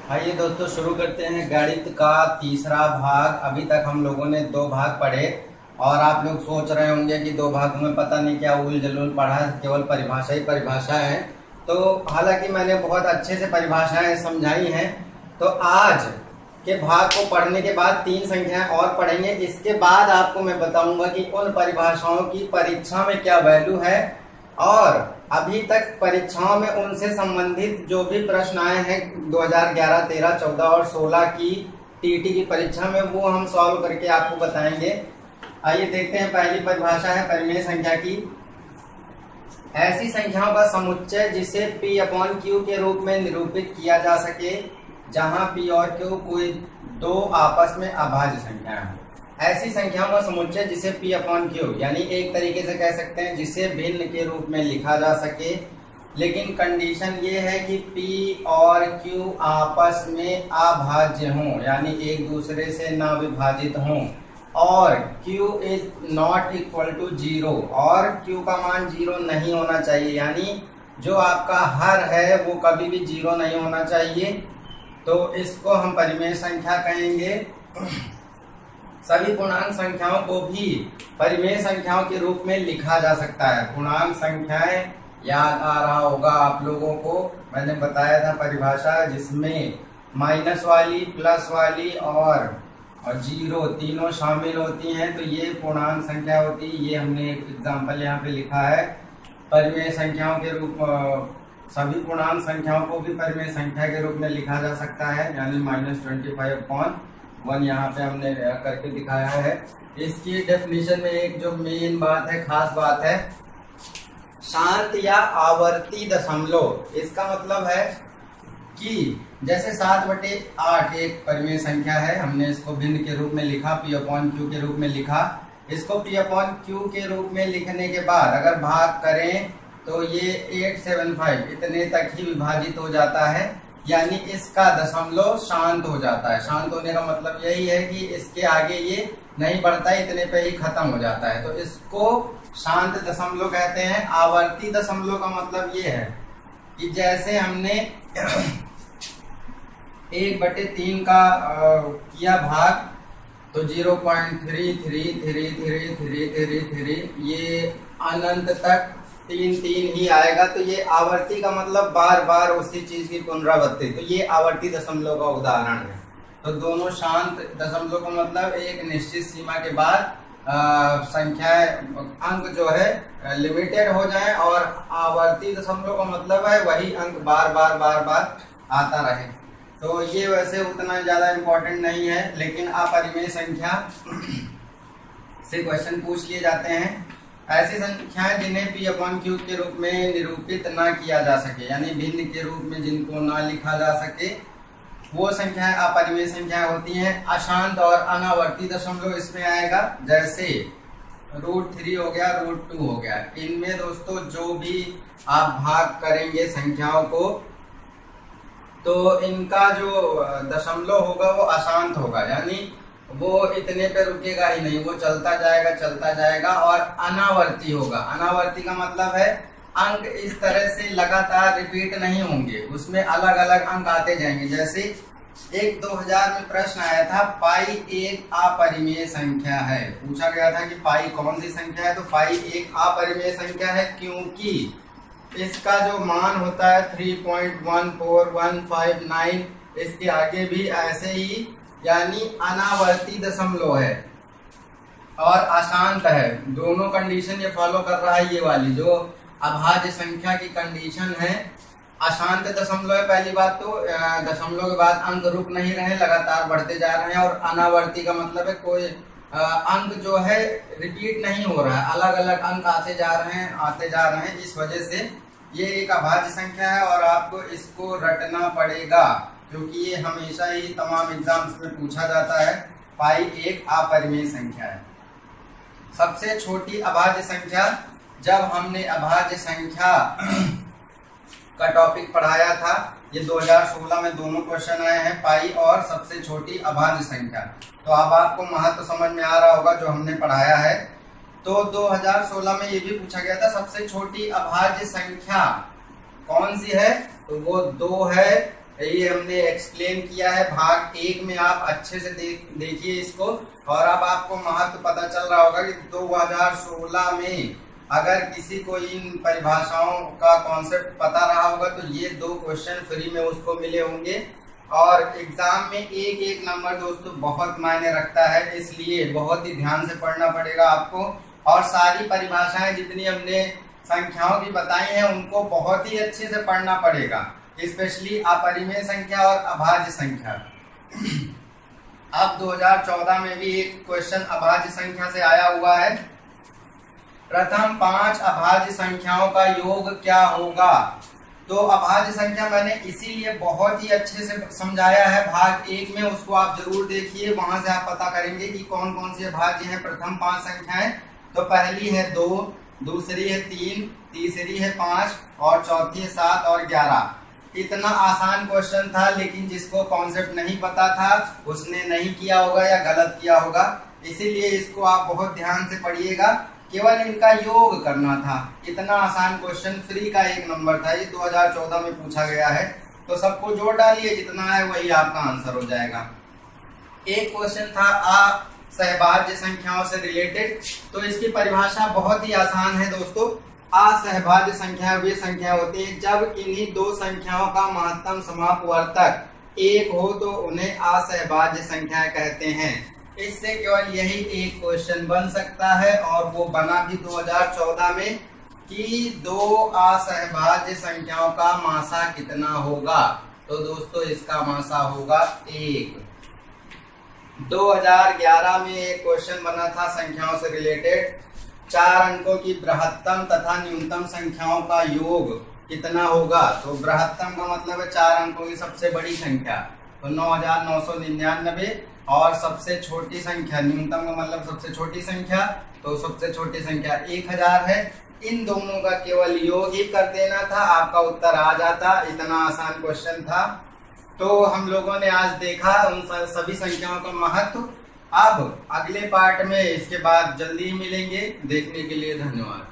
आइए दोस्तों शुरू करते हैं गणित का तीसरा भाग। अभी तक हम लोगों ने दो भाग पढ़े और आप लोग सोच रहे होंगे कि दो भागों में पता नहीं क्या उल जलूल पढ़ा, केवल परिभाषा ही परिभाषा है। तो हालांकि मैंने बहुत अच्छे से परिभाषाएं समझाई हैं। तो आज के भाग को पढ़ने के बाद तीन संख्याएं और पढ़ेंगे। इसके बाद आपको मैं बताऊंगा कि उन परिभाषाओं की परीक्षा में क्या वैल्यू है और अभी तक परीक्षाओं में उनसे संबंधित जो भी प्रश्न आए हैं 2011, 13, 14 और 16 की टीईटी की परीक्षा में, वो हम सॉल्व करके आपको बताएंगे। आइए देखते हैं। पहली परिभाषा है परिमेय संख्या की। ऐसी संख्याओं का समुच्चय जिसे P अपॉन Q के रूप में निरूपित किया जा सके जहां P और Q कोई दो आपस में अभाज्य संख्याएं हैं। ऐसी संख्याओं का समुच्चय जिसे P अपॉन Q, यानी एक तरीके से कह सकते हैं जिसे भिन्न के रूप में लिखा जा सके, लेकिन कंडीशन ये है कि P और Q आपस में अभाज्य हों, यानी एक दूसरे से ना विभाजित हों, और Q is not equal to 0 और Q का मान 0 नहीं होना चाहिए, यानी जो आपका हर है वो कभी भी 0 नहीं होना चाहिए। तो इसको हम परिमेय संख्या कहेंगे। सभी पूर्णांक संख्याओं को भी परिमेय संख्याओं के रूप में लिखा जा सकता है। पूर्णांक संख्याएं याद आ रहा होगा आप लोगों को, मैंने बताया था परिभाषा जिसमें माइनस वाली, प्लस वाली और 0 तीनों शामिल होती हैं, तो ये पूर्णांक संख्या होती है। ये हमने एक एग्जाम्पल यहाँ पे लिखा है। परिमेय संख्याओं के रूप सभी पूर्णांक संख्याओं को भी परिमेय संख्या के रूप में लिखा जा सकता है, यानी -25/1 यहाँ पे हमने करके दिखाया है। इसकी डेफिनेशन में एक जो मेन बात है, खास बात है, शांत या आवर्ती दशमलव। इसका मतलब है कि जैसे 7/8 एक परिमेय संख्या है, हमने इसको भिन्न के रूप में लिखा, P अपॉन Q के रूप में लिखा। इसको P अपॉन Q के रूप में लिखने के बाद अगर भाग करें तो ये 875 इतने तक ही विभाजित हो जाता है, यानी इसका दशमलव शांत हो जाता है। शांत होने का मतलब यही है कि इसके आगे ये नहीं बढ़ता, इतने पे ही खत्म हो जाता है, तो इसको शांत दशमलव कहते हैं। आवर्ती दशमलव का मतलब ये है कि जैसे हमने 1/3 का किया भाग, तो 0.333333 ये अनंत तक 3 ही आएगा। तो ये आवर्ती का मतलब बार बार उसी चीज की पुनरावृत्ति, तो ये आवर्ती दशमलव का उदाहरण है। तो दोनों शांत दशमलव का मतलब एक निश्चित सीमा के बाद संख्या अंक जो है लिमिटेड हो जाए, और आवर्ती दशमलव का मतलब है वही अंक बार बार आता रहे। तो ये वैसे उतना ज्यादा इम्पोर्टेंट नहीं है, लेकिन अपरिमेय संख्या से क्वेश्चन पूछ लिए जाते हैं। ऐसी संख्याएं जिन्हें P अपॉन Q के रूप में निरूपित ना किया जा सके, यानी भिन्न के रूप में जिनको ना लिखा जा सके, वो संख्याएं अपरिमेय संख्याएं होती हैं। अशांत और अनावर्ती दशमलव इसमें आएगा, जैसे √3 हो गया, √2 हो गया। इनमें दोस्तों जो भी आप भाग करेंगे संख्याओं को, तो इनका जो दशमलव होगा वो अशांत होगा, यानी वो इतने पे रुकेगा ही नहीं, वो चलता जाएगा और अनावर्ती होगा। अनावर्ती का मतलब है अंक इस तरह से लगातार रिपीट नहीं होंगे, उसमें अलग अलग अंक आते जाएंगे। जैसे एक 2000 में प्रश्न आया था, पाई एक अपरिमेय संख्या है। पूछा गया था कि पाई कौन सी संख्या है, तो पाई एक अपरिमेय संख्या है क्योंकि इसका जो मान होता है 3.14159, इसके आगे भी ऐसे ही, यानी अनावर्ती दशमलव है और अशांत है। दोनों कंडीशन ये फॉलो कर रहा है। ये वाली जो अभाज्य संख्या की कंडीशन है, अशांत दशमलव है पहली बात, तो दशमलव के बाद अंक रुक नहीं रहे, लगातार बढ़ते जा रहे हैं, और अनावर्ती का मतलब है कोई अंक जो है रिपीट नहीं हो रहा है, अलग अलग अंक आते जा रहे हैं। इस वजह से ये एक अभाज्य संख्या है और आपको इसको रटना पड़ेगा, क्योंकि ये हमेशा ही तमाम एग्जाम्स में पूछा जाता है। पाई एक अपरिमेय संख्या है। सबसे छोटी अभाज्य संख्या, जब हमने अभाज्य संख्या का टॉपिक पढ़ाया था, ये 2016 में दोनों क्वेश्चन आए हैं, पाई और सबसे छोटी अभाज्य संख्या। तो अब आपको महत्व समझ में आ रहा होगा जो हमने पढ़ाया है। तो 2016 में ये भी पूछा गया था, सबसे छोटी अभाज्य संख्या कौन सी है, तो वो 2 है। ये हमने एक्सप्लेन किया है। भाग 1 में आप अच्छे से देखिए इसको, और अब आपको महत्व पता चल रहा होगा कि 2016 में अगर किसी को इन परिभाषाओं का कॉन्सेप्ट पता रहा होगा तो ये 2 क्वेश्चन फ्री में उसको मिले होंगे। और एग्जाम में एक एक नंबर दोस्तों बहुत मायने रखता है, इसलिए बहुत ही ध्यान से पढ़ना पड़ेगा आपको। और सारी परिभाषाएं जितनी हमने संख्याओं की बताई हैं उनको बहुत ही अच्छे से पढ़ना पड़ेगा, स्पेशली अपरिमेय संख्या और अभाज्य संख्या। अब 2014 में भी एक क्वेश्चन अभाज्य संख्या से आया हुआ है। प्रथम 5 अभाज्य संख्याओं का योग क्या होगा। तो अभाज्य संख्या मैंने इसीलिए बहुत ही अच्छे से समझाया है भाग 1 में, उसको आप जरूर देखिए, वहां से आप पता करेंगे कि कौन कौन सी अभाज्य है। प्रथम 5 संख्याएं, तो पहली है 2, दूसरी है 3, तीसरी है 5 और चौथी है 7 और 11। इतना आसान क्वेश्चन था, लेकिन जिसको कॉन्सेप्ट नहीं पता था उसने नहीं किया होगा या गलत किया होगा, इसीलिए इसको आप बहुत ध्यान से पढ़िएगा। केवल इनका योग करना था, इतना आसान क्वेश्चन, फ्री का 1 नंबर था, ये 2014 में पूछा गया है। तो सबको जोड़ डालिए, जितना है वही आपका आंसर हो जाएगा। एक क्वेश्चन था असहभाज्य संख्याओं से रिलेटेड, तो इसकी परिभाषा बहुत ही आसान है दोस्तों। असहभाज्य संख्या वे संख्या होती है जब इन्हीं 2 संख्याओं का महत्तम समापवर्तक 1 हो तो उन्हें असहभाज्य संख्या कहते हैं। इससे केवल यही एक क्वेश्चन बन सकता है, और वो बना भी 2014 में कि 2 असहभाज्य संख्याओं का मासा कितना होगा। तो दोस्तों इसका मासा होगा 1। 2011 में एक क्वेश्चन बना था संख्याओं से रिलेटेड, 4 अंकों की बृहत्तम तथा न्यूनतम संख्याओं का योग कितना होगा। तो बृहत्तम का मतलब है 4 अंकों की सबसे बड़ी संख्या, तो 9999, और सबसे छोटी संख्या न्यूनतम का मतलब सबसे छोटी संख्या, तो सबसे छोटी संख्या 1000 है। इन दोनों का केवल योग ही कर देना था, आपका उत्तर आ जाता। इतना आसान क्वेश्चन था। तो हम लोगों ने आज देखा उन सभी संख्याओं का महत्व। अब अगले पार्ट में इसके बाद जल्दी ही मिलेंगे। देखने के लिए धन्यवाद।